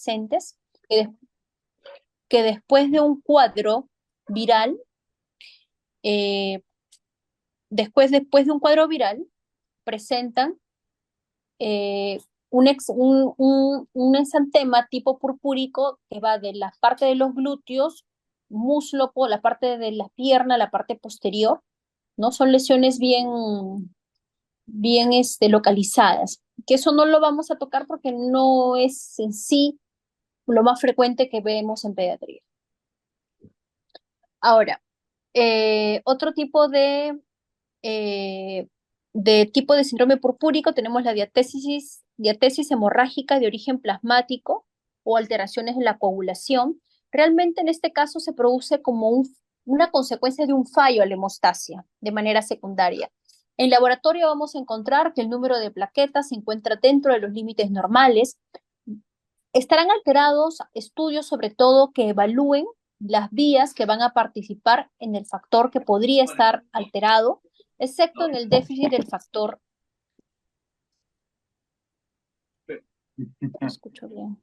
adolescentes que después de un cuadro viral, eh, después de un cuadro viral, presentan eh, un exantema tipo purpúrico que va de la parte de los glúteos, muslo, la parte de la pierna, la parte posterior, ¿no? Son lesiones bien localizadas, que eso no lo vamos a tocar porque no es en sí lo más frecuente que vemos en pediatría. Ahora, otro tipo de síndrome purpúrico tenemos la diatesis hemorrágica de origen plasmático o alteraciones en la coagulación. Realmente en este caso se produce como una consecuencia de un fallo a la hemostasia de manera secundaria. En laboratorio vamos a encontrar que el número de plaquetas se encuentra dentro de los límites normales. Estarán alterados estudios sobre todo que evalúen las vías que van a participar en el factor que podría estar alterado, excepto en el déficit del factor. No escucho bien.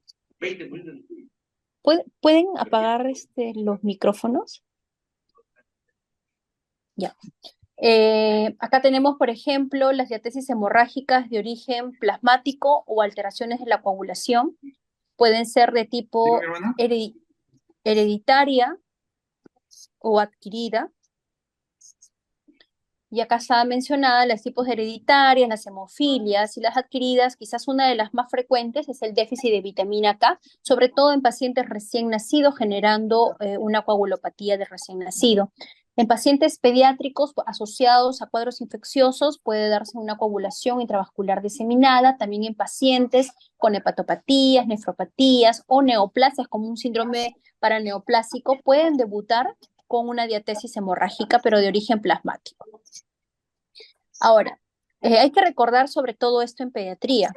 ¿Pueden apagar los micrófonos? Ya. Acá tenemos, por ejemplo, las diatesis hemorrágicas de origen plasmático o alteraciones de la coagulación. Pueden ser de tipo hereditaria o adquirida. Y acá está mencionada las tipos hereditarias, las hemofilias y las adquiridas. Quizás una de las más frecuentes es el déficit de vitamina K, sobre todo en pacientes recién nacidos, generando una coagulopatía de recién nacido. En pacientes pediátricos asociados a cuadros infecciosos puede darse una coagulación intravascular diseminada, también en pacientes con hepatopatías, nefropatías o neoplasias como un síndrome paraneoplásico pueden debutar con una diatesis hemorrágica, pero de origen plasmático. Ahora, hay que recordar sobre todo esto en pediatría,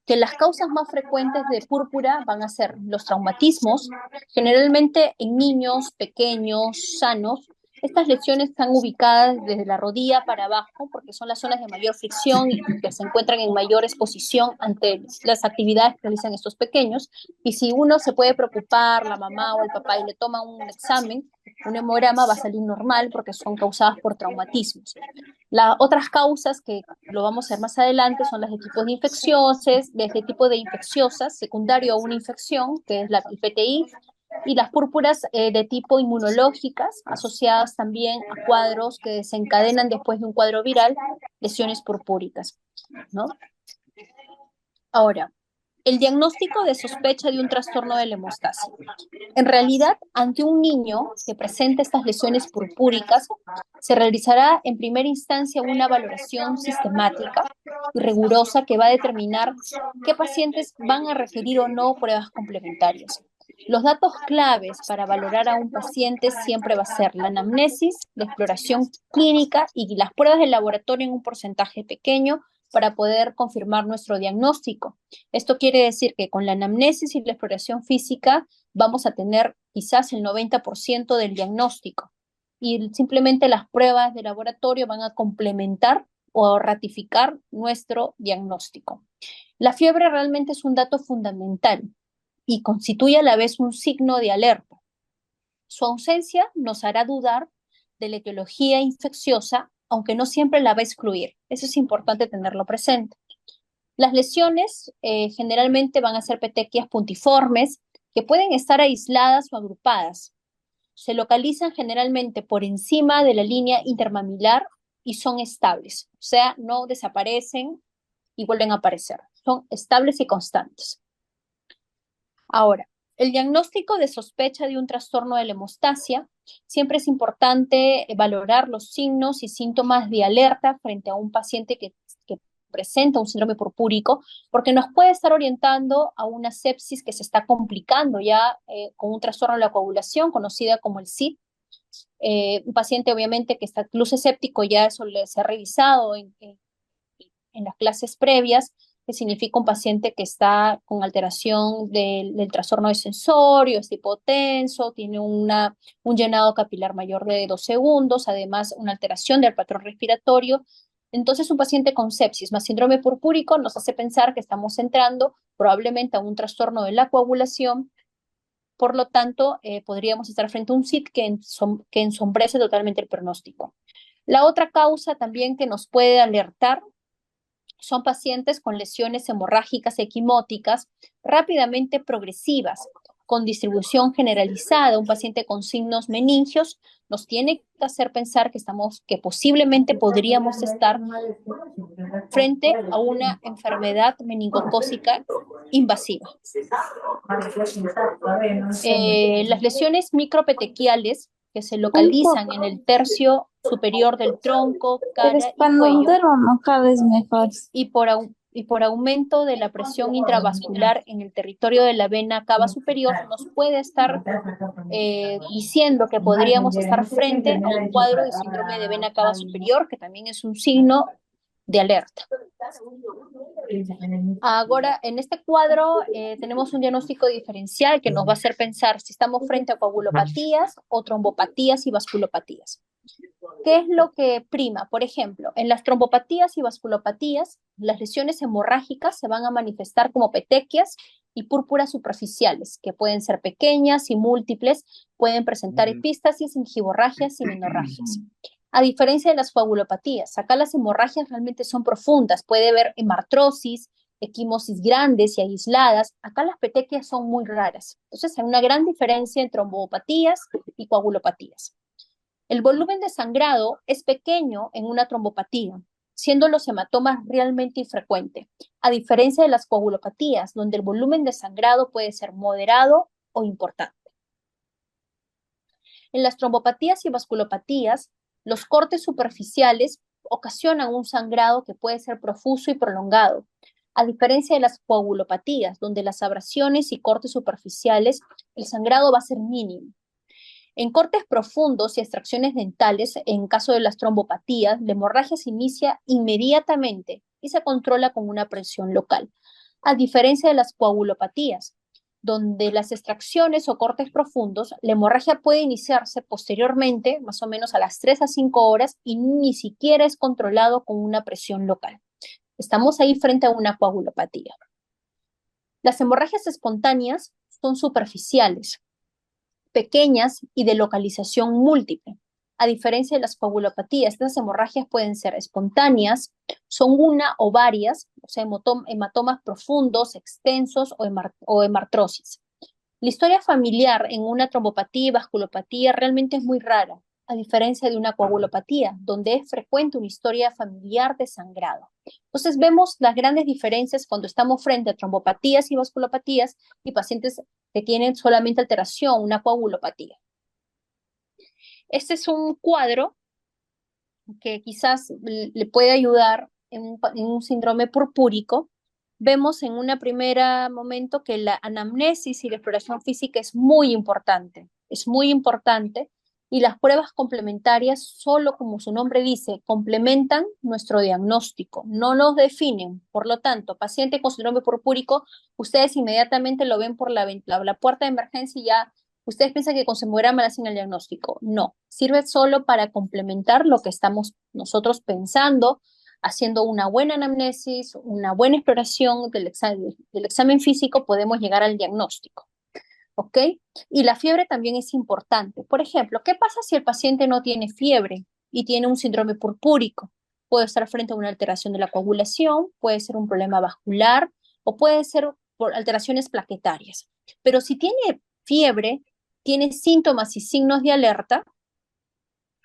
que las causas más frecuentes de púrpura van a ser los traumatismos, generalmente en niños pequeños, sanos. Estas lesiones están ubicadas desde la rodilla para abajo porque son las zonas de mayor fricción y que se encuentran en mayor exposición ante las actividades que realizan estos pequeños. Y si uno se puede preocupar, la mamá o el papá, y le toma un examen, un hemograma va a salir normal porque son causadas por traumatismos. Las otras causas que lo vamos a ver más adelante son las de tipo de infecciosas, secundario a una infección, que es el PTI, y las púrpuras de tipo inmunológicas, asociadas también a cuadros que desencadenan después de un cuadro viral, lesiones purpúricas, ¿no? Ahora, el diagnóstico de sospecha de un trastorno de la hemostasia. En realidad, ante un niño que presenta estas lesiones purpúricas, se realizará en primera instancia una valoración sistemática y rigurosa que va a determinar qué pacientes van a requerir o no pruebas complementarias. Los datos claves para valorar a un paciente siempre va a ser la anamnesis, la exploración clínica y las pruebas de laboratorio en un porcentaje pequeño para poder confirmar nuestro diagnóstico. Esto quiere decir que con la anamnesis y la exploración física vamos a tener quizás el 90% del diagnóstico y simplemente las pruebas de laboratorio van a complementar o ratificar nuestro diagnóstico. La fiebre realmente es un dato fundamental y constituye a la vez un signo de alerta. Su ausencia nos hará dudar de la etiología infecciosa, aunque no siempre la va a excluir. Eso es importante tenerlo presente. Las lesiones generalmente van a ser petequias puntiformes, que pueden estar aisladas o agrupadas. Se localizan generalmente por encima de la línea intermamilar y son estables, o sea, no desaparecen y vuelven a aparecer. Son estables y constantes. Ahora, el diagnóstico de sospecha de un trastorno de la hemostasia, siempre es importante valorar los signos y síntomas de alerta frente a un paciente que presenta un síndrome purpúrico, porque nos puede estar orientando a una sepsis que se está complicando ya con un trastorno de la coagulación, conocida como el SID. Un paciente obviamente que está luce séptico, ya eso se ha revisado en las clases previas, que significa un paciente que está con alteración del trastorno de sensorio, es hipotenso, tiene un llenado capilar mayor de 2 segundos, además una alteración del patrón respiratorio, Entonces, un paciente con sepsis más síndrome purpúrico nos hace pensar que estamos entrando probablemente a un trastorno de la coagulación. Por lo tanto, podríamos estar frente a un SID que ensombrece totalmente el pronóstico. La otra causa también que nos puede alertar son pacientes con lesiones hemorrágicas equimóticas rápidamente progresivas, con distribución generalizada. Un paciente con signos meningios nos tiene que hacer pensar que posiblemente podríamos estar frente a una enfermedad meningocócica invasiva. Las lesiones micropetequiales que se Un localizan en poco, el tercio superior del tronco, pero cara y cuello no cada vez mejor. y por aumento de la presión intravascular en el territorio de la vena cava superior, nos puede estar diciendo que podríamos estar frente a un cuadro de síndrome de vena cava superior, que también es un signo de alerta. Ahora, en este cuadro tenemos un diagnóstico diferencial que nos va a hacer pensar si estamos frente a coagulopatías o trombopatías y vasculopatías. ¿Qué es lo que prima? Por ejemplo, en las trombopatías y vasculopatías, las lesiones hemorrágicas se van a manifestar como petequias y púrpuras superficiales, que pueden ser pequeñas y múltiples, pueden presentar epístasis, gingivorragias y menorragias. A diferencia de las coagulopatías, acá las hemorragias realmente son profundas, puede haber hemartrosis, equimosis grandes y aisladas. Acá las petequias son muy raras. Entonces hay una gran diferencia entre trombopatías y coagulopatías. El volumen de sangrado es pequeño en una trombopatía, siendo los hematomas realmente infrecuentes, a diferencia de las coagulopatías, donde el volumen de sangrado puede ser moderado o importante. En las trombopatías y vasculopatías, los cortes superficiales ocasionan un sangrado que puede ser profuso y prolongado, a diferencia de las coagulopatías, donde las abrasiones y cortes superficiales, el sangrado va a ser mínimo. En cortes profundos y extracciones dentales, en caso de las trombopatías, la hemorragia se inicia inmediatamente y se controla con una presión local, a diferencia de las coagulopatías, donde las extracciones o cortes profundos, la hemorragia puede iniciarse posteriormente, más o menos a las 3 a 5 horas, y ni siquiera es controlado con una presión local. Estamos ahí frente a una coagulopatía. Las hemorragias espontáneas son superficiales, pequeñas y de localización múltiple. A diferencia de las coagulopatías, estas hemorragias pueden ser espontáneas, son una o varias, o sea, hematomas profundos, extensos o hemartrosis. La historia familiar en una trombopatía y vasculopatía realmente es muy rara, a diferencia de una coagulopatía, donde es frecuente una historia familiar de sangrado. Entonces vemos las grandes diferencias cuando estamos frente a trombopatías y vasculopatías y pacientes que tienen solamente alteración, una coagulopatía. Este es un cuadro que quizás le puede ayudar en un síndrome purpúrico. Vemos en un primer momento que la anamnesis y la exploración física es muy importante, y las pruebas complementarias solo, como su nombre dice, complementan nuestro diagnóstico, no nos definen. Por lo tanto, paciente con síndrome purpúrico, ustedes inmediatamente lo ven por la puerta de emergencia y ya ustedes piensan que con semograma le hacen el diagnóstico. No, sirve solo para complementar lo que estamos nosotros pensando, haciendo una buena anamnesis, una buena exploración del examen físico, podemos llegar al diagnóstico. ¿Ok? Y la fiebre también es importante. Por ejemplo, ¿qué pasa si el paciente no tiene fiebre y tiene un síndrome purpúrico? Puede estar frente a una alteración de la coagulación, puede ser un problema vascular o puede ser por alteraciones plaquetarias. Pero si tiene fiebre, tiene síntomas y signos de alerta,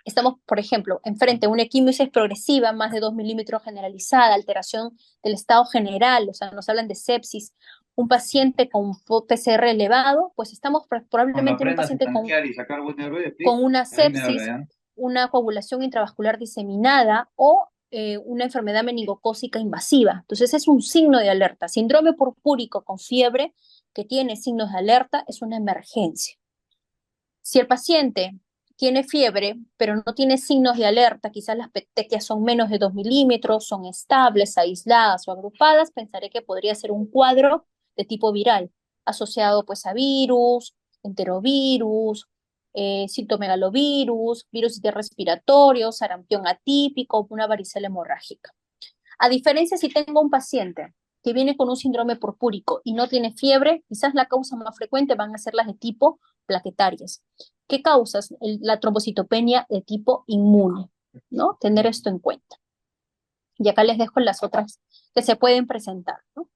estamos, por ejemplo, enfrente a una equimosis progresiva, más de 2 milímetros generalizada, alteración del estado general, o sea, nos hablan de sepsis, un paciente con PCR elevado, pues estamos Cuando probablemente en un aprendas a paciente tanquear y sacar buen ruido, con una ahí me habla, sepsis, ¿ya? una coagulación intravascular diseminada o una enfermedad meningocócica invasiva. Entonces es un signo de alerta. Síndrome purpúrico con fiebre que tiene signos de alerta es una emergencia. Si el paciente tiene fiebre, pero no tiene signos de alerta, quizás las petequias son menos de 2 milímetros, son estables, aisladas o agrupadas, pensaré que podría ser un cuadro de tipo viral, asociado pues a virus, enterovirus, citomegalovirus, virus respiratorio, sarampión atípico, una varicela hemorrágica. A diferencia, si tengo un paciente que viene con un síndrome purpúrico y no tiene fiebre, quizás la causa más frecuente van a ser las de tipo plaquetarias. ¿Qué causas? La trombocitopenia de tipo inmune, ¿no? Tener esto en cuenta. Y acá les dejo las otras que se pueden presentar, ¿no?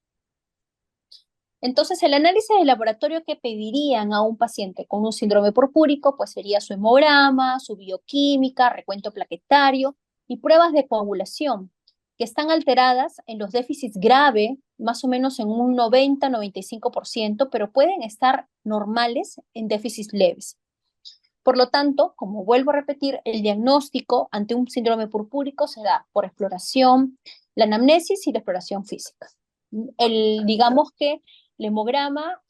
Entonces, el análisis de laboratorio que pedirían a un paciente con un síndrome purpúrico, pues sería su hemograma, su bioquímica, recuento plaquetario y pruebas de coagulación, que están alteradas en los déficits graves, más o menos en un 90-95%, pero pueden estar normales en déficits leves. Por lo tanto, como vuelvo a repetir, el diagnóstico ante un síndrome purpúrico se da por exploración, la anamnesis y la exploración física. Digamos que el hemograma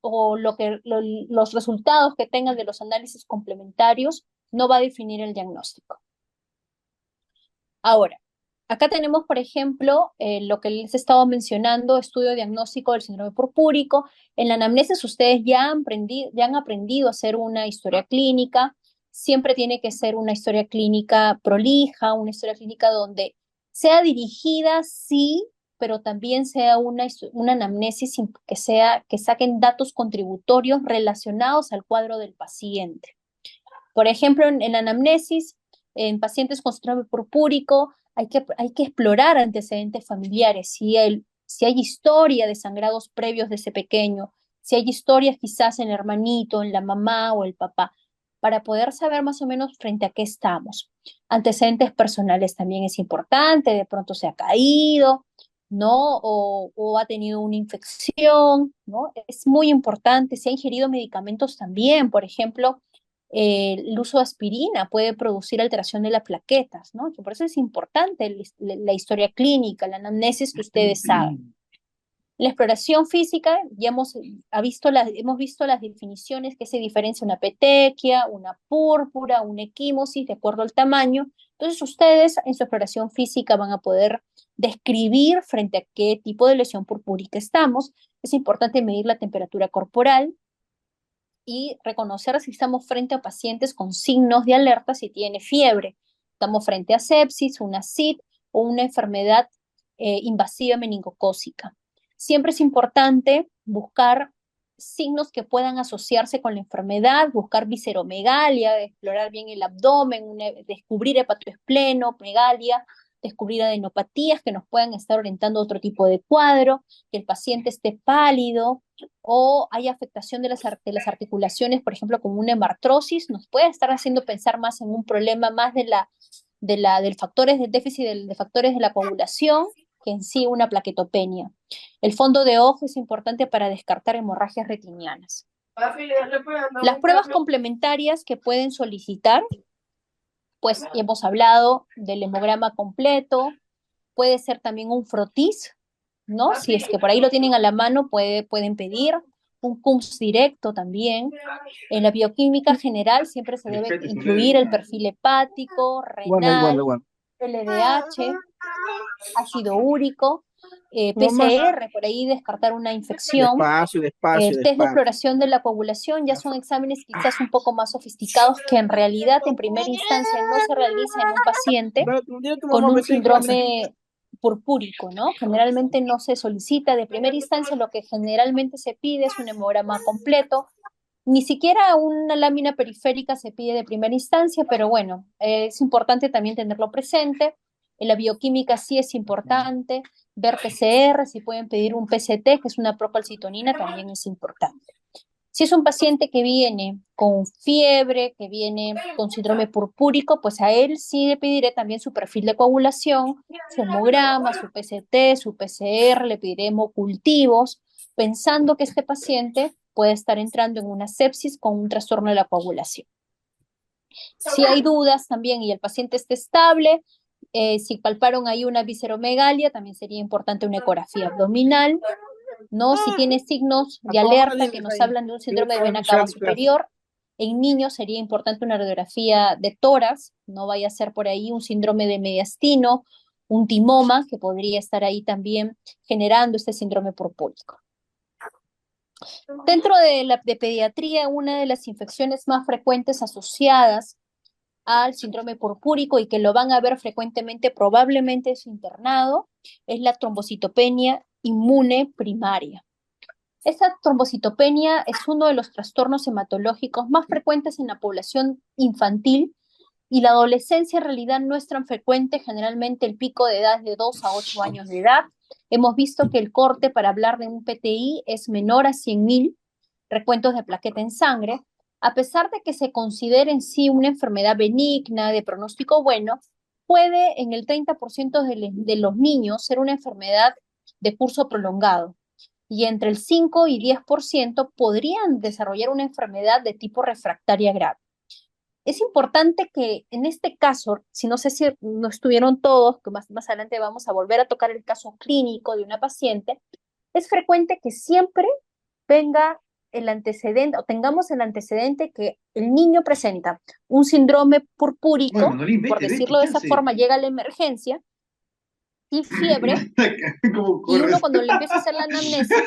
o los resultados que tengan de los análisis complementarios no va a definir el diagnóstico. Ahora, acá tenemos, por ejemplo, lo que les he estado mencionando, estudio diagnóstico del síndrome purpúrico. En la anamnesis ustedes ya han aprendido a hacer una historia clínica. Siempre tiene que ser una historia clínica prolija, una historia clínica donde sea dirigida, sí, pero también sea una anamnesis que saquen datos contributorios relacionados al cuadro del paciente. Por ejemplo, en la anamnesis, en pacientes con síndrome purpúrico, hay que explorar antecedentes familiares, si hay historia de sangrados previos de ese pequeño, si hay historias quizás en el hermanito, en la mamá o el papá, para poder saber más o menos frente a qué estamos. Antecedentes personales también es importante, de pronto se ha caído, ¿no? O ha tenido una infección, ¿no? Es muy importante, si ha ingerido medicamentos también, por ejemplo, el uso de aspirina puede producir alteración de las plaquetas, ¿no? Por eso es importante la historia clínica, la anamnesis que ustedes hagan. La exploración física, ya hemos visto las definiciones que se diferencia una petequia, una púrpura, una equimosis, de acuerdo al tamaño. Entonces ustedes en su exploración física van a poder describir frente a qué tipo de lesión purpúrica estamos. Es importante medir la temperatura corporal y reconocer si estamos frente a pacientes con signos de alerta si tiene fiebre. Estamos frente a sepsis, una SID o una enfermedad invasiva meningocócica. Siempre es importante buscar signos que puedan asociarse con la enfermedad, buscar visceromegalia, explorar bien el abdomen, descubrir hepatoespleno, megalia, descubrir adenopatías que nos puedan estar orientando a otro tipo de cuadro, que el paciente esté pálido o hay afectación de las articulaciones, por ejemplo, como una hemartrosis, nos puede estar haciendo pensar más en un problema más del factores de déficit de factores de la coagulación que en sí una plaquetopenia. El fondo de ojo es importante para descartar hemorragias retinianas. Las pruebas complementarias que pueden solicitar, pues ya hemos hablado del hemograma completo, puede ser también un frotis, ¿no? Si es que por ahí lo tienen a la mano, pueden pedir un CUMS directo también. En la bioquímica general siempre se debe incluir el perfil hepático, renal, LDH, ácido úrico, PCR, por ahí descartar una infección. El test de exploración de la coagulación ya son exámenes quizás un poco más sofisticados que en realidad en primera instancia no se realiza en un paciente con un síndrome purpúrico, ¿no? Generalmente no se solicita de primera instancia, lo que generalmente se pide es un hemograma completo. Ni siquiera una lámina periférica se pide de primera instancia, pero bueno, es importante también tenerlo presente. En la bioquímica sí es importante ver PCR, si pueden pedir un PCT, que es una procalcitonina, también es importante. Si es un paciente que viene con fiebre, que viene con síndrome purpúrico, pues a él sí le pediré también su perfil de coagulación, su hemograma, su PCT, su PCR, le pediré hemocultivos, pensando que este paciente puede estar entrando en una sepsis con un trastorno de la coagulación. Si hay dudas también y el paciente está estable, si palparon ahí una visceromegalia, también sería importante una ecografía abdominal, ¿no? Si tiene signos de alerta que nos hablan de un síndrome de vena cava superior, en niños sería importante una radiografía de tórax, no vaya a ser por ahí un síndrome de mediastino, un timoma que podría estar ahí también generando este síndrome purpúrico. Dentro de pediatría, una de las infecciones más frecuentes asociadas al síndrome purpúrico y que lo van a ver frecuentemente, probablemente en su internado, es la trombocitopenia inmune primaria. Esta trombocitopenia es uno de los trastornos hematológicos más frecuentes en la población infantil y la adolescencia en realidad no es tan frecuente, generalmente el pico de edad es de 2 a 8 años de edad. Hemos visto que el corte para hablar de un PTI es menor a 100.000 recuentos de plaqueta en sangre, a pesar de que se considere en sí una enfermedad benigna, de pronóstico bueno, puede en el 30% de los niños ser una enfermedad de curso prolongado y entre el 5 y 10% podrían desarrollar una enfermedad de tipo refractaria grave. Es importante que en este caso, si no sé si no estuvieron todos, que más adelante vamos a volver a tocar el caso clínico de una paciente, es frecuente que siempre venga el antecedente o tengamos el antecedente que el niño presenta un síndrome Bueno, purpúrico, Manolín, por vete, decirlo de ¿qué esa hace? forma, llega a la emergencia y fiebre, ¿Cómo y uno corres? cuando le empieza a hacer la anamnesis,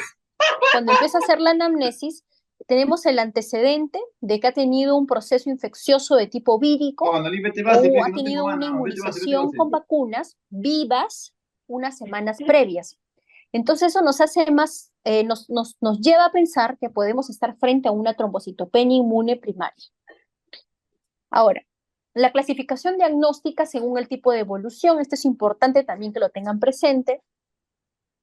cuando empieza a hacer la anamnesis, tenemos el antecedente de que ha tenido un proceso infeccioso de tipo Oh, vírico Manolín, vete, base, o fe, ha que no tengo tenido una mano. Vete, base, vete, inmunización base. con vacunas vivas unas semanas previas. Entonces eso nos hace más, nos lleva a pensar que podemos estar frente a una trombocitopenia inmune primaria. Ahora, la clasificación diagnóstica según el tipo de evolución, esto es importante también que lo tengan presente.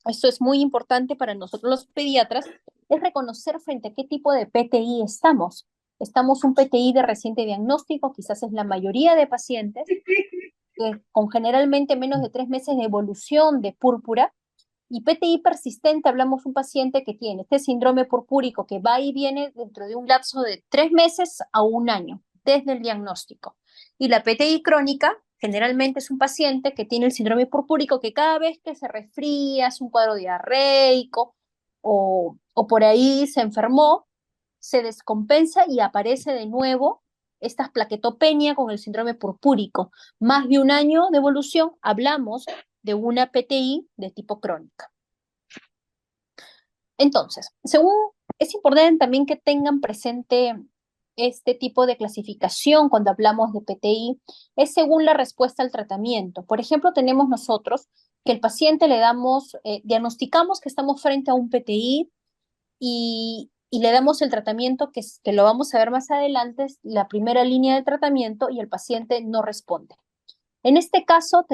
Esto es muy importante para nosotros los pediatras, es reconocer frente a qué tipo de PTI estamos. Estamos un PTI de reciente diagnóstico, quizás es la mayoría de pacientes, con generalmente menos de 3 meses de evolución de púrpura, y PTI persistente, hablamos un paciente que tiene este síndrome purpúrico que va y viene dentro de un lapso de 3 meses a un año desde el diagnóstico. Y la PTI crónica generalmente es un paciente que tiene el síndrome purpúrico que cada vez que se resfría, es un cuadro diarreico o por ahí se enfermó, se descompensa y aparece de nuevo esta plaquetopenia con el síndrome purpúrico. Más de un año de evolución, hablamos de una PTI de tipo crónica. Entonces, es importante también que tengan presente este tipo de clasificación cuando hablamos de PTI, es según la respuesta al tratamiento. Por ejemplo, tenemos nosotros que el paciente le damos, diagnosticamos que estamos frente a un PTI y le damos el tratamiento que lo vamos a ver más adelante, es la primera línea de tratamiento y el paciente no responde. En este caso,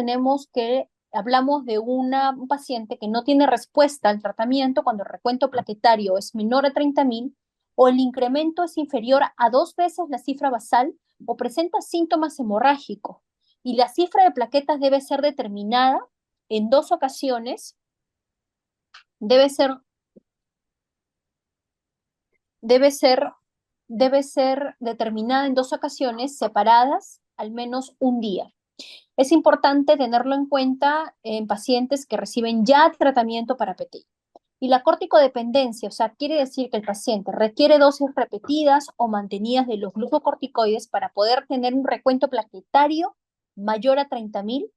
hablamos de un paciente que no tiene respuesta al tratamiento cuando el recuento plaquetario es menor a 30.000 o el incremento es inferior a 2 veces la cifra basal o presenta síntomas hemorrágicos. Y la cifra de plaquetas debe ser determinada en 2 ocasiones, debe ser, debe ser, debe ser determinada en 2 ocasiones separadas al menos un día. Es importante tenerlo en cuenta en pacientes que reciben ya tratamiento para PTI. Y la corticodependencia, o sea, quiere decir que el paciente requiere dosis repetidas o mantenidas de los glucocorticoides para poder tener un recuento plaquetario mayor a 30.000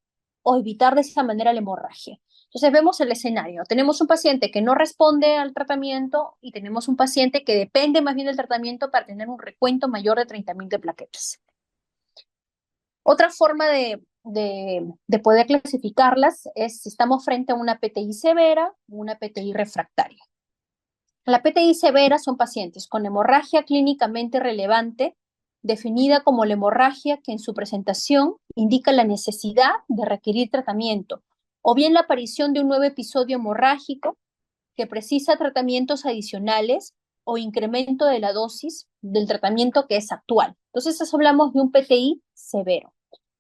o evitar de esa manera la hemorragia. Entonces vemos el escenario. Tenemos un paciente que no responde al tratamiento y tenemos un paciente que depende más bien del tratamiento para tener un recuento mayor de 30.000 de plaquetas. Otra forma de poder clasificarlas es si estamos frente a una PTI severa o una PTI refractaria. La PTI severa son pacientes con hemorragia clínicamente relevante, definida como la hemorragia que en su presentación indica la necesidad de requerir tratamiento, o bien la aparición de un nuevo episodio hemorrágico que precisa tratamientos adicionales o incremento de la dosis del tratamiento que es actual. Entonces, eso hablamos de un PTI severo.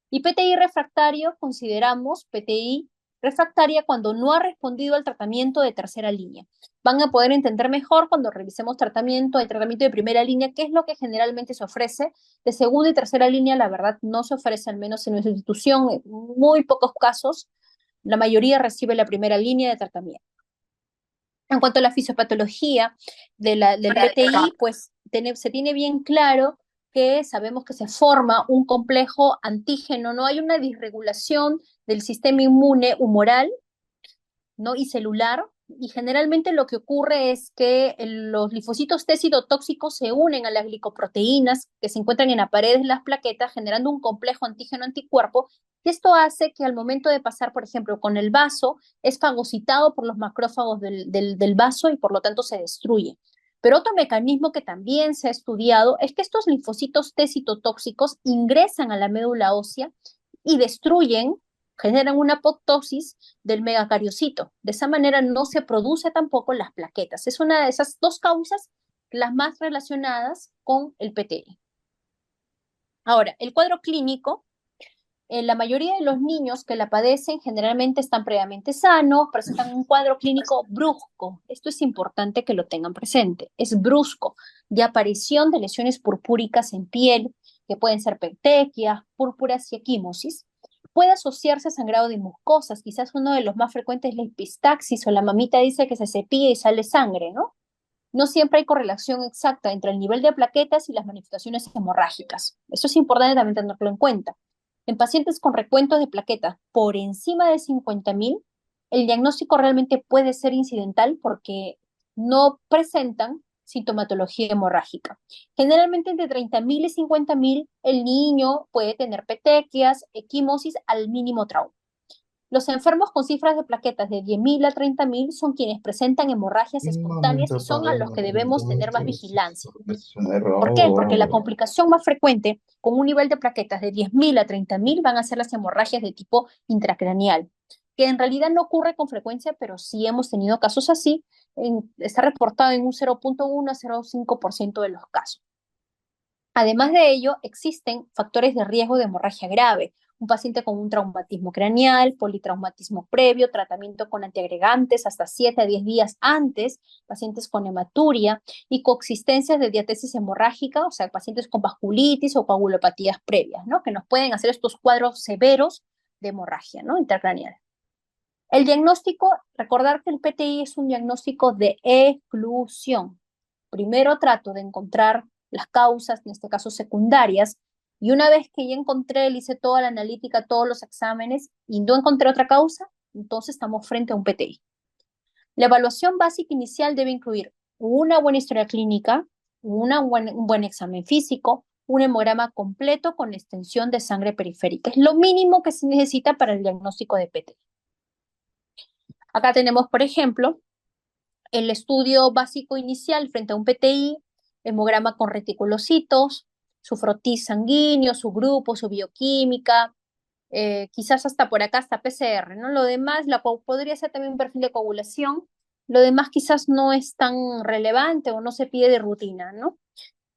Y PTI refractario, consideramos PTI refractaria cuando no ha respondido al tratamiento de tercera línea. Van a poder entender mejor cuando revisemos tratamiento, el tratamiento de primera línea, qué es lo que generalmente se ofrece. De segunda y tercera línea, la verdad, no se ofrece, al menos en nuestra institución, en muy pocos casos. La mayoría recibe la primera línea de tratamiento. En cuanto a la fisiopatología del PTI, pues se tiene bien claro que sabemos que se forma un complejo antígeno, no hay una disregulación del sistema inmune humoral, ¿no? Y celular, y generalmente lo que ocurre es que los linfocitos T citotóxicos se unen a las glicoproteínas que se encuentran en las paredes de las plaquetas, generando un complejo antígeno-anticuerpo, y esto hace que al momento de pasar, por ejemplo, con el vaso, es fagocitado por los macrófagos del vaso y por lo tanto se destruye. Pero otro mecanismo que también se ha estudiado es que estos linfocitos T citotóxicos ingresan a la médula ósea y destruyen, generan una apoptosis del megacariocito. De esa manera no se produce tampoco las plaquetas. Es una de esas dos causas las más relacionadas con el PTI. Ahora, el cuadro clínico, la mayoría de los niños que la padecen generalmente están previamente sanos, presentan un cuadro clínico brusco. Esto es importante que lo tengan presente. Es brusco, de aparición de lesiones purpúricas en piel, que pueden ser petequias, púrpuras y equimosis. Puede asociarse a sangrado de mucosas. Quizás uno de los más frecuentes es la epistaxis o la mamita dice que se cepilla y sale sangre, ¿no? No siempre hay correlación exacta entre el nivel de plaquetas y las manifestaciones hemorrágicas. Eso es importante también tenerlo en cuenta. En pacientes con recuentos de plaquetas por encima de 50.000, el diagnóstico realmente puede ser incidental porque no presentan sintomatología hemorrágica. Generalmente entre 30.000 y 50.000, el niño puede tener petequias, equimosis, al mínimo trauma. Los enfermos con cifras de plaquetas de 10.000 a 30.000 son quienes presentan hemorragias Un espontáneas momento, y son a apaga el los que debemos tener más momento. vigilancia. Es un ¿Por qué? Porque la error. complicación más frecuente con un nivel de plaquetas de 10.000 a 30.000 van a ser las hemorragias de tipo intracraneal, que en realidad no ocurre con frecuencia, pero sí hemos tenido casos así. Está reportado en un 0.1 a 0.5% de los casos. Además de ello, existen factores de riesgo de hemorragia grave. Un paciente con un traumatismo craneal, politraumatismo previo, tratamiento con antiagregantes hasta 7 a 10 días antes, pacientes con hematuria y coexistencias de diatesis hemorrágica, o sea, pacientes con vasculitis o coagulopatías previas, ¿no? Que nos pueden hacer estos cuadros severos de hemorragia, ¿no? Intracraneal. El diagnóstico, recordar que el PTI es un diagnóstico de exclusión. Primero trato de encontrar las causas, en este caso secundarias, y una vez que ya encontré, le hice toda la analítica, todos los exámenes, y no encontré otra causa, entonces estamos frente a un PTI. La evaluación básica inicial debe incluir una buena historia clínica, un buen examen físico, un hemograma completo con extensión de sangre periférica. Es lo mínimo que se necesita para el diagnóstico de PTI. Acá tenemos, por ejemplo, el estudio básico inicial frente a un PTI, hemograma con reticulocitos, su frotis sanguíneo, su grupo, su bioquímica, quizás hasta por acá hasta PCR, ¿no? Lo demás, podría ser también un perfil de coagulación, lo demás quizás no es tan relevante o no se pide de rutina, ¿no?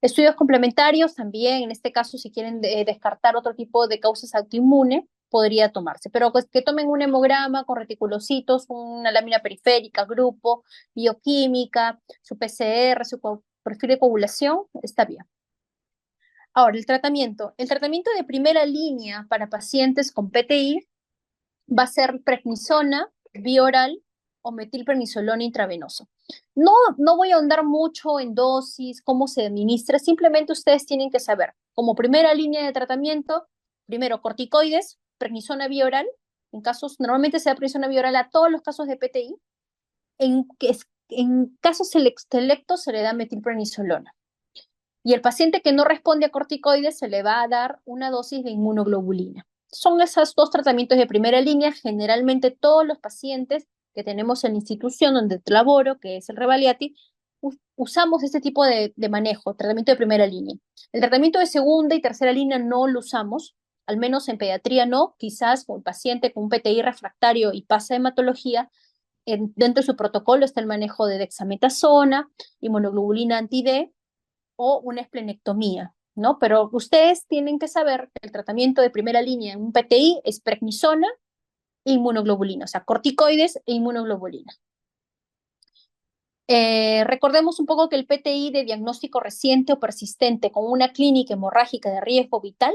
Estudios complementarios también, en este caso, si quieren descartar otro tipo de causas autoinmunes, podría tomarse, pero pues, que tomen un hemograma con reticulocitos, una lámina periférica, grupo, bioquímica, su PCR, su perfil de coagulación, está bien. Ahora, el tratamiento. El tratamiento de primera línea para pacientes con PTI va a ser prednisona, vía oral o metilprednisolona intravenoso. No voy a ahondar mucho en dosis, cómo se administra, simplemente ustedes tienen que saber, como primera línea de tratamiento, primero corticoides, prednisona vía oral, normalmente se da prednisona vía oral a todos los casos de PTI, en, en casos selectos se le da metilprednisolona. Y el paciente que no responde a corticoides se le va a dar una dosis de inmunoglobulina. Son esos dos tratamientos de primera línea. Generalmente todos los pacientes que tenemos en la institución donde laboro, que es el Revaliati, usamos este tipo de manejo, tratamiento de primera línea. El tratamiento de segunda y tercera línea no lo usamos, al menos en pediatría no, quizás con un paciente con un PTI refractario y pasa hematología, dentro de su protocolo está el manejo de dexametasona, inmunoglobulina anti-D, o una esplenectomía, ¿no? Pero ustedes tienen que saber que el tratamiento de primera línea en un PTI es prednisona e inmunoglobulina, o sea, corticoides e inmunoglobulina. Recordemos un poco que el PTI de diagnóstico reciente o persistente con una clínica hemorrágica de riesgo vital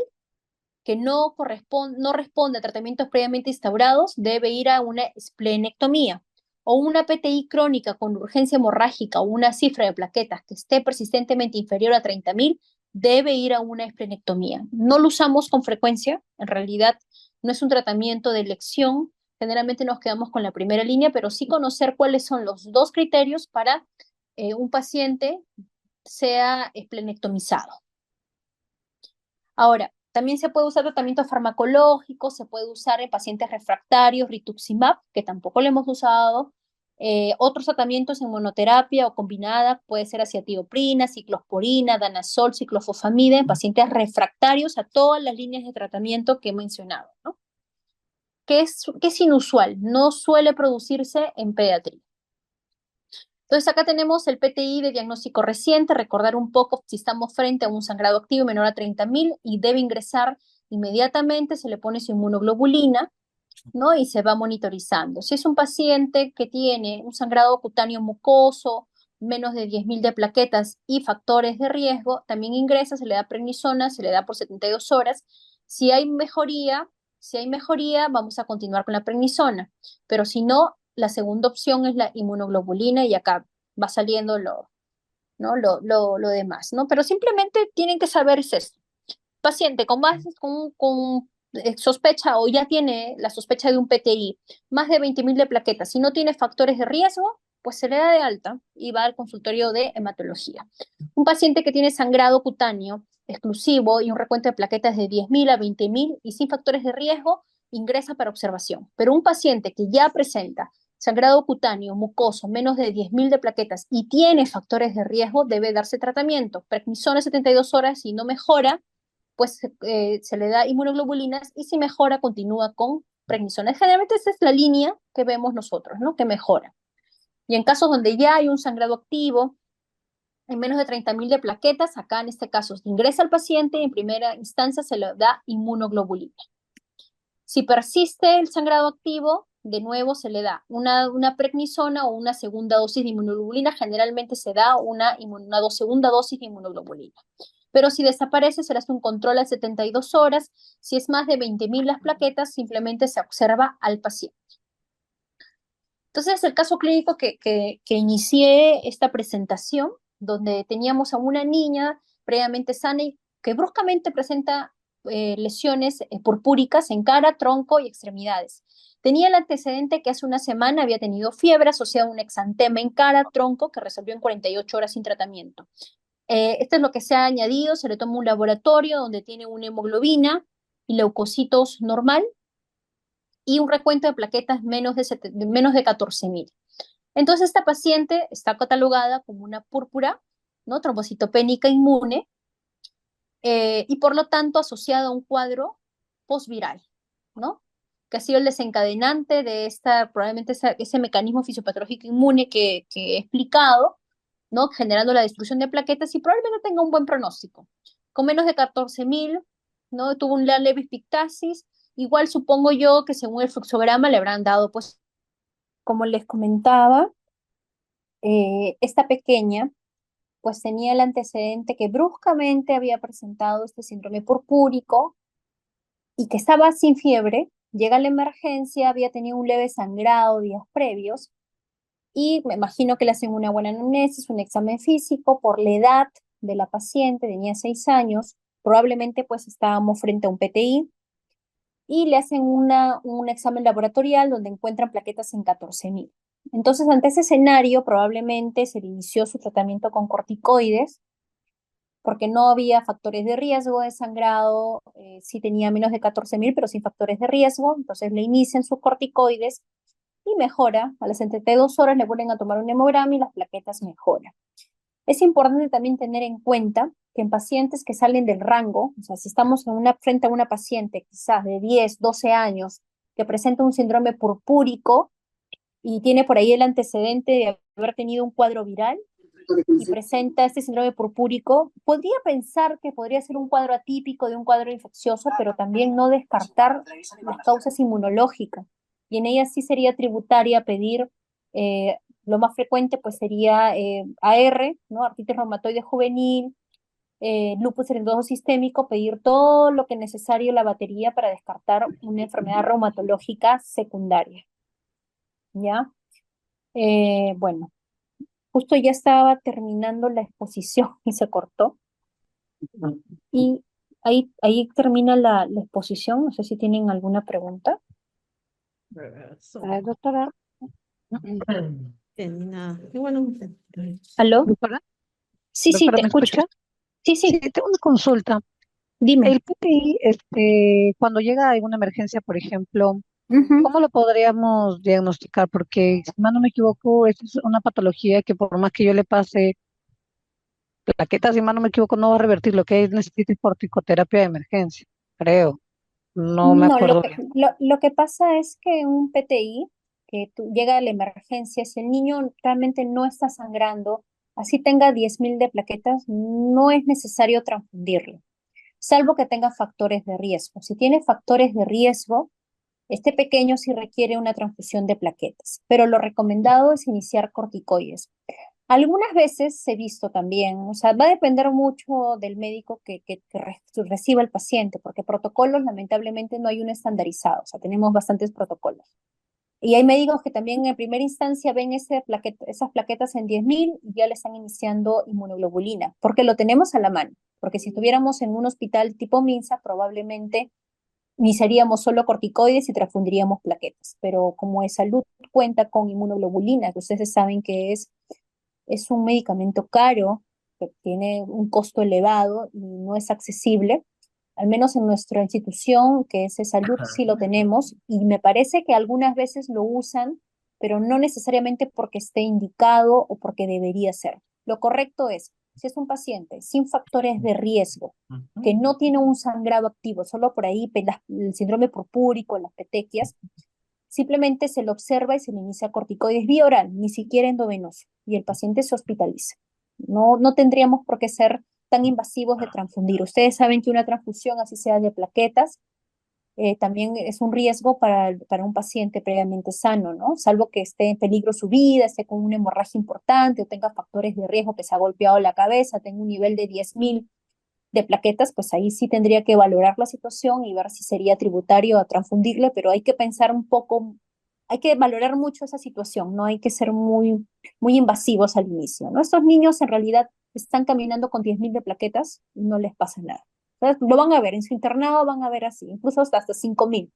que no responde a tratamientos previamente instaurados debe ir a una esplenectomía, o una PTI crónica con urgencia hemorrágica o una cifra de plaquetas que esté persistentemente inferior a 30.000 debe ir a una esplenectomía. No lo usamos con frecuencia, en realidad no es un tratamiento de elección, Generalmente nos quedamos con la primera línea, pero sí conocer cuáles son los dos criterios para un paciente sea esplenectomizado. Ahora, también se puede usar tratamiento farmacológico, se puede usar en pacientes refractarios, rituximab, que tampoco lo hemos usado. Otros tratamientos en monoterapia o combinada, puede ser aciatioprina, ciclosporina, danazol, ciclofosfamida, en pacientes refractarios a todas las líneas de tratamiento que he mencionado, ¿no? Que es inusual, no suele producirse en pediatría. Entonces acá tenemos el PTI de diagnóstico reciente, recordar un poco si estamos frente a un sangrado activo menor a 30.000 y debe ingresar inmediatamente, se le pone su inmunoglobulina, ¿no? Y se va monitorizando. Si es un paciente que tiene un sangrado cutáneo mucoso, menos de 10.000 de plaquetas y factores de riesgo, también ingresa, se le da prednisona, se le da por 72 horas. Si hay mejoría, vamos a continuar con la prednisona, pero si no, la segunda opción es la inmunoglobulina y acá va saliendo ¿no? lo demás, ¿no? Pero simplemente tienen que saber es esto. Paciente con más, con sospecha o ya tiene la sospecha de un PTI, más de 20.000 de plaquetas, si no tiene factores de riesgo, pues se le da de alta y va al consultorio de hematología. Un paciente que tiene sangrado cutáneo exclusivo y un recuento de plaquetas de 10.000 a 20.000 y sin factores de riesgo, ingresa para observación. Pero un paciente que ya presenta sangrado cutáneo, mucoso, menos de 10.000 de plaquetas y tiene factores de riesgo, debe darse tratamiento. Prednisona 72 horas, si no mejora, pues se le da inmunoglobulinas y si mejora, continúa con prednisona. Generalmente esa es la línea que vemos nosotros, ¿no? Que mejora. Y en casos donde ya hay un sangrado activo, en menos de 30.000 de plaquetas, acá en este caso ingresa al paciente y en primera instancia se le da inmunoglobulina. Si persiste el sangrado activo, de nuevo se le da una prednisona o una segunda dosis de inmunoglobulina. Generalmente se da una segunda dosis de inmunoglobulina. Pero si desaparece, se le hace un control a 72 horas. Si es más de 20.000 las plaquetas, simplemente se observa al paciente. Entonces, el caso clínico que inicié esta presentación, donde teníamos a una niña previamente sana y que bruscamente presenta lesiones purpúricas en cara, tronco y extremidades. Tenía el antecedente que hace una semana había tenido fiebre asociada a un exantema en cara, tronco, que resolvió en 48 horas sin tratamiento. Esto es lo que se ha añadido, se le toma un laboratorio donde tiene una hemoglobina y leucocitos normal y un recuento de plaquetas menos de 14.000. Entonces, esta paciente está catalogada como una púrpura, ¿no? Trombocitopénica inmune, y por lo tanto asociada a un cuadro postviral, ¿no? Que ha sido el desencadenante de probablemente ese mecanismo fisiopatológico inmune que he explicado, ¿no? Generando la destrucción de plaquetas y probablemente tenga un buen pronóstico. Con menos de 14.000, ¿no? Tuvo un leve epictasis. Igual supongo yo que según el fluxograma le habrán dado, pues, como les comentaba, esta pequeña, pues tenía el antecedente que bruscamente había presentado este síndrome purpúrico y que estaba sin fiebre. Llega a la emergencia, había tenido un leve sangrado días previos y me imagino que le hacen una buena anamnesis, un examen físico por la edad de la paciente, tenía 6 años, probablemente pues estábamos frente a un PTI y le hacen un examen laboratorial donde encuentran plaquetas en 14.000. Entonces, ante ese escenario, probablemente se le inició su tratamiento con corticoides porque no había factores de riesgo de sangrado, sí tenía menos de 14.000, pero sin factores de riesgo, entonces le inician sus corticoides y mejora. A las 72 horas le vuelven a tomar un hemograma y las plaquetas mejoran. Es importante también tener en cuenta que en pacientes que salen del rango, o sea, si estamos frente a una paciente quizás de 10, 12 años que presenta un síndrome purpúrico y tiene por ahí el antecedente de haber tenido un cuadro viral y presenta este síndrome purpúrico, podría pensar que podría ser un cuadro atípico de un cuadro infeccioso, pero también no descartar las causas inmunológicas. Y en ellas sí sería tributaria pedir, lo más frecuente pues sería AR, ¿no? Artritis reumatoide juvenil, lupus eritematoso sistémico, pedir todo lo que es necesario la batería para descartar una enfermedad reumatológica secundaria. ¿Ya? Bueno, justo ya estaba terminando la exposición y se cortó. Y ahí termina la exposición. No sé si tienen alguna pregunta. Doctora, Nada. Y bueno, ¿Aló? doctora, Sí, sí, doctora, te ¿me escucho. escucha? Sí, Sí, sí, tengo una consulta. dime. El PPI, cuando llega alguna emergencia, por ejemplo, Ujú. ¿cómo lo podríamos diagnosticar? Porque, si mal no me equivoco, esta es una patología que por más que yo le pase plaquetas, si mal no me equivoco, no va a revertir lo que es necesita es corticoterapia de emergencia, creo. No me No, acuerdo bien. lo que pasa es que un PTI, que llega a la emergencia, si el niño realmente no está sangrando, así tenga 10.000 de plaquetas, no es necesario transfundirlo, salvo que tenga factores de riesgo. Si tiene factores de riesgo, este pequeño sí requiere una transfusión de plaquetas, pero lo recomendado es iniciar corticoides. Algunas veces he visto también, o sea, va a depender mucho del médico que reciba el paciente, porque protocolos lamentablemente no hay uno estandarizado, o sea, tenemos bastantes protocolos. Y hay médicos que también en primera instancia ven esas plaquetas en 10.000 y ya le están iniciando inmunoglobulina, porque lo tenemos a la mano, porque si estuviéramos en un hospital tipo MINSA, probablemente iniciaríamos solo corticoides y transfundiríamos plaquetas, pero como es salud cuenta con inmunoglobulina, que ustedes saben que es un medicamento caro, que tiene un costo elevado y no es accesible. Al menos en nuestra institución, que es de salud, sí lo tenemos y me parece que algunas veces lo usan, pero no necesariamente porque esté indicado o porque debería ser. Lo correcto es, si es un paciente sin factores de riesgo, que no tiene un sangrado activo, solo por ahí el síndrome purpúrico, las petequias, simplemente se lo observa y se le inicia corticoides vía oral, ni siquiera endovenoso, y el paciente se hospitaliza. No tendríamos por qué ser tan invasivos de transfundir. Ustedes saben que una transfusión, así sea de plaquetas, también es un riesgo para un paciente previamente sano, ¿no? Salvo que esté en peligro su vida, esté con una hemorragia importante o tenga factores de riesgo, que se ha golpeado la cabeza, tenga un nivel de 10.000 de plaquetas, pues ahí sí tendría que valorar la situación y ver si sería tributario a transfundirle, pero hay que pensar un poco, hay que valorar mucho esa situación, no hay que ser muy invasivos al inicio, ¿no? Estos niños en realidad están caminando con 10.000 de plaquetas y no les pasa nada. Entonces, lo van a ver en su internado, van a ver así, incluso hasta 5.000,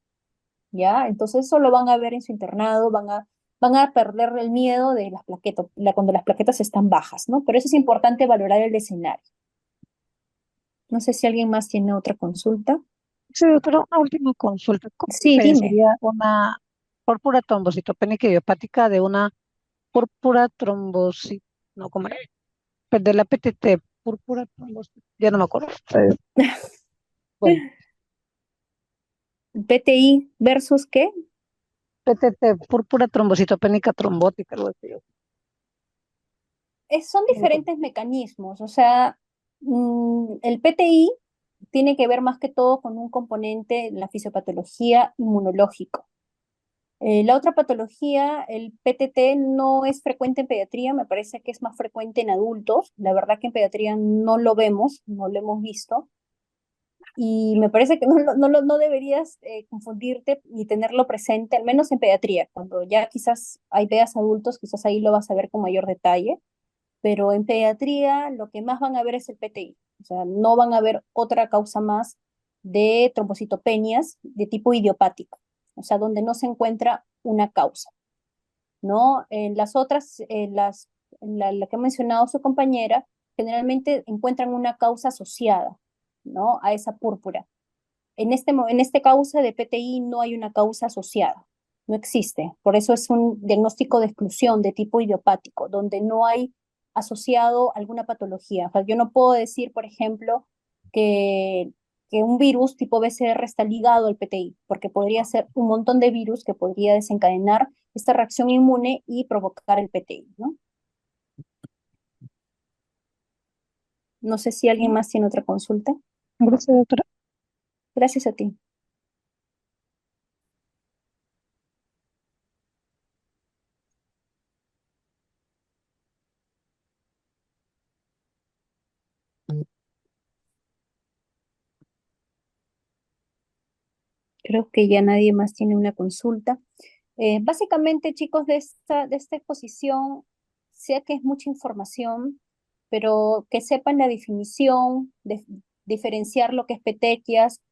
¿ya? Entonces eso lo van a ver en su internado, van a perder el miedo de las plaquetas, cuando las plaquetas están bajas, ¿no? Pero eso es importante valorar el escenario. No sé si alguien más tiene otra consulta. Sí, doctora, una última consulta. ¿Cómo Sí, dime. diferenciaría una púrpura trombocitopénica idiopática de una púrpura trombosis, no, como de la PTT, púrpura trombosis, ya no me acuerdo. Bueno, PTI versus qué. PTT, púrpura trombocitopénica trombótica, algo así. Son No me acuerdo. diferentes mecanismos, o sea, el PTI tiene que ver más que todo con un componente en la fisiopatología inmunológico. La otra patología, el PTT, no es frecuente en pediatría, me parece que es más frecuente en adultos. La verdad que en pediatría no lo vemos, no lo hemos visto. Y me parece que no deberías confundirte ni tenerlo presente, al menos en pediatría. Cuando ya quizás hay veas adultos, quizás ahí lo vas a ver con mayor detalle, pero en pediatría lo que más van a ver es el PTI. O sea, no van a ver otra causa más de trombocitopenias de tipo idiopático, o sea, donde no se encuentra una causa, ¿no? En las otras, la que ha mencionado su compañera, generalmente encuentran una causa asociada, ¿no? A esa púrpura. En este causa de PTI no hay una causa asociada, no existe. Por eso es un diagnóstico de exclusión de tipo idiopático, donde no hay asociado alguna patología. O sea, yo no puedo decir, por ejemplo, que, que un virus tipo BCR está ligado al PTI, porque podría ser un montón de virus que podría desencadenar esta reacción inmune y provocar el PTI, ¿no? No sé si alguien más tiene otra consulta. Gracias, doctora. Gracias a ti. Creo que ya nadie más tiene una consulta. Básicamente, chicos, de esta exposición, sé que es mucha información, pero que sepan la definición, diferenciar lo que es petequias,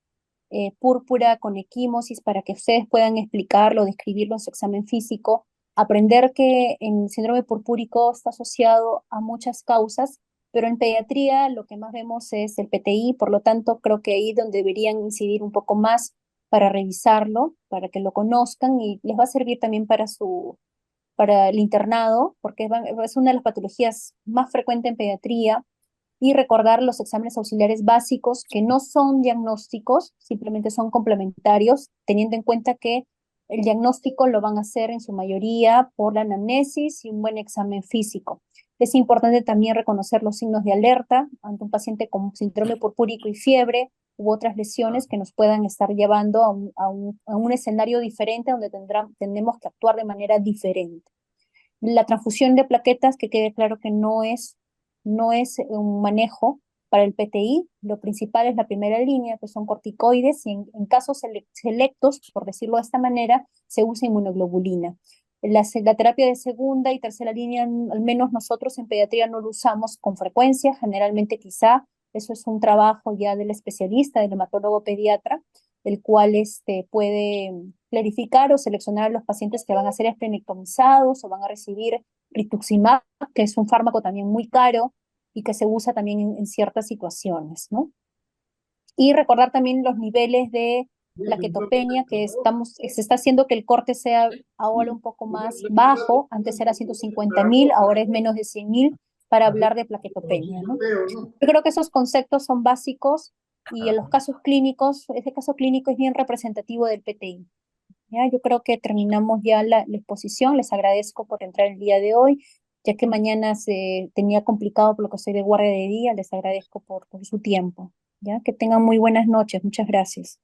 púrpura con equimosis para que ustedes puedan explicarlo, describirlo en su examen físico, aprender que el síndrome purpúrico está asociado a muchas causas, pero en pediatría lo que más vemos es el PTI, por lo tanto creo que ahí es donde deberían incidir un poco más para revisarlo, para que lo conozcan y les va a servir también para el internado, porque es una de las patologías más frecuentes en pediatría, y recordar los exámenes auxiliares básicos que no son diagnósticos, simplemente son complementarios, teniendo en cuenta que el diagnóstico lo van a hacer en su mayoría por la anamnesis y un buen examen físico. Es importante también reconocer los signos de alerta ante un paciente con síndrome purpúrico y fiebre u otras lesiones que nos puedan estar llevando a un escenario diferente donde tendremos que actuar de manera diferente. La transfusión de plaquetas, que quede claro que no es un manejo para el PTI, lo principal es la primera línea, que son corticoides, y en casos selectos, por decirlo de esta manera, se usa inmunoglobulina. La terapia de segunda y tercera línea, al menos nosotros en pediatría no lo usamos con frecuencia, generalmente quizá eso es un trabajo ya del especialista, del hematólogo pediatra, el cual puede clarificar o seleccionar a los pacientes que van a ser esplenectomizados o van a recibir rituximab, que es un fármaco también muy caro y que se usa también en ciertas situaciones, ¿no? Y recordar también los niveles de plaquetopenia, se está haciendo que el corte sea ahora un poco más bajo, antes era 150.000, ahora es menos de 100.000 para hablar de plaquetopenia, ¿no? Yo creo que esos conceptos son básicos y en los casos clínicos, ese caso clínico es bien representativo del PTI. ¿Ya? Yo creo que terminamos ya la exposición. Les agradezco por entrar el día de hoy, ya que mañana se tenía complicado por lo que estoy de guardia de día. Les agradezco por su tiempo. ¿Ya? Que tengan muy buenas noches. Muchas gracias.